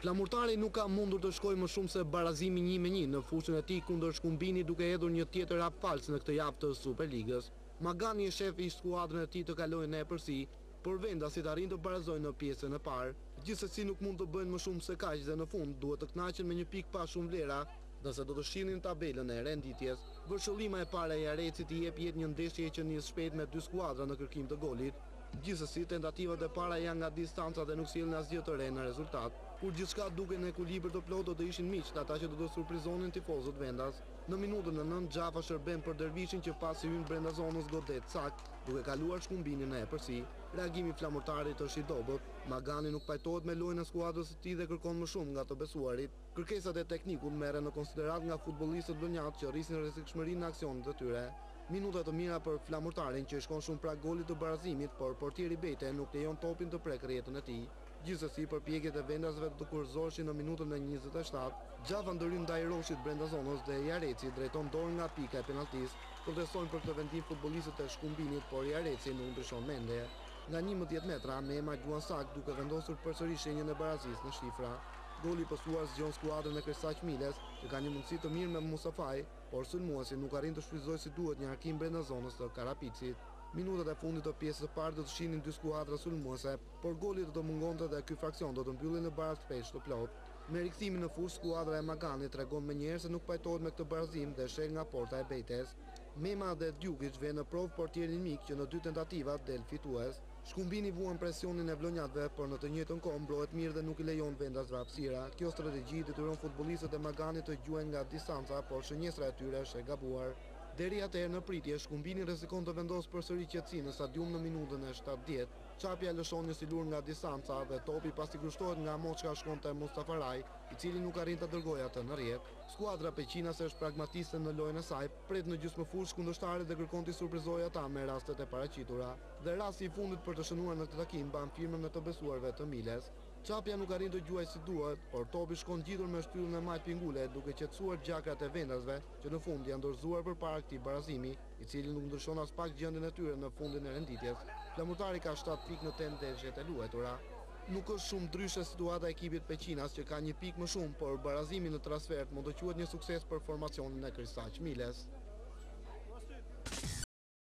Flamurtari nuk ka mundur të shkojë më shumë se barazimi 1-1 në fushën e tij kundër Shkumbini, duke hedhur një tjetër hap fals në këtë javë të Superligës. Magani e shefi i skuadrën e tij të kalojnë në epërsi, por vendasit arrin të barazojnë në pjesën e parë. Gjithsesi nuk mund të bëjnë më shumë se kaq dhe në fund duhet të kënaqen me një pikë pa shumë vlera, nëse do të shihnin tabelën e renditjes. Vërshëllima e parë e Arecit i jep jetë një ndeshje që nis shpejt me dy skuadra në kërkim të golit. Gjithsesi, tentativat e para janë nga distanca dhe nuk sjellin asgjë të re në rezultat. Kur gjithçka duket në ekuilibër të plotë, do të ishin miqt ata që do të surprizonin tifozët vendas. Në minutën e 9 Xhafa shërben për Dervishin që pasi hyn brenda zonës godet sakt, duke kaluar Shkumbinin në epërsi. Reagimi i flamurtarit është i dobët. Magani nuk pajtohet me lojën e skuadrës së tij dhe kërkon më shumë nga të besuarit. Kërkesat e teknikut merren në konsiderat nga futbollistët blonjat që rrisin rrezikshmërinë në aksionet e tyre. Minuta të mira për flamurtarin që shkon shumë pra golit të barazimit, por portieri Bejte nuk lejon topin të prek rrjetën e tij. Gjithsesi, përpjekjet e vendasve të kurrëzoheshin në minutën e 27, Xhafa ndërhyn ndaj Roshit brenda zonës dhe Jareci drejton dorë nga pika e penaltis. Protestojnë për këtë vendim futbollistët e Shkumbinit, por Jareci nuk ndryshon mendje. Nga 11 metra, Mema luan sakt duke vendosur përsëri shenjën e barazisë në shifra. Goli pësuar zgjon skuadrën e Kërsaq Miles, që ka një mundësi të mirë me Musafaj, por sulmuesi nuk arrin të shfrytëzojë si duhet një arkim brenda zonës të Karapicit. Minutat e fundit të pjesës së parë do të shihnin dy skuadra sulmuese, por goli do të mungonte dhe ky fraksion do të mbyllej në barazë shpesh të plot. Me rikthimin në fushë, skuadra e Maganit tregon menjëherë se nuk pajtohet me këtë barazim dhe shel nga porta e Bejtes. Mema dhe Djukic vjen në provë portierin mik që në dy tentativat del fitues. Shkumbini vuan presionin e vlonjatëve, por në të njëjtën kohë mbrohet mirë dhe nuk i lejon vendasve hapësira. Kjo strategji detyron futbollistët e Maganit të gjuajnë nga distanca, por shënjestra e tyre është e gabuar. Deri atëherë në pritje, Shkumbini rrezikon të vendosë përsëri qetësinë në stadium në minutën e 70. Çapja lëshon një silur nga distanca dhe topi pasi grushtohet nga Moçka shkonte Mustafa Raj, i cili nuk arrin ta dërgojë atë në rrjet. Skuadra peqinase është pragmatiste në lojën e saj, pret në gjysmëfushë kundërshtarit dhe kërkon të surprizojë ata me rastet e paraqitura. Dhe rasti i fundit për të shënuar në këtë takim mban firmën e të besuarve të Miles. Çapja nuk arrin të gjuajë si duhet, por topi shkon gjitur me shtyllën e Majt Pingule, duke qetësuar gjakrat e vendasve, që në fund janë dorëzuar përpara këtij barazimi, i cili nuk ndryshon as pak gjendjen e tyre në fundin e renditjes. Flamurtari ka 7 pikë në 8 ndeshjet e luajtura. Nuk është shumë ndryshe situata e ekipit Peqinas që ka 1 pikë më shumë, por barazimi në transfert mund të quhet një sukses për formacionin e Kërsaq Miles.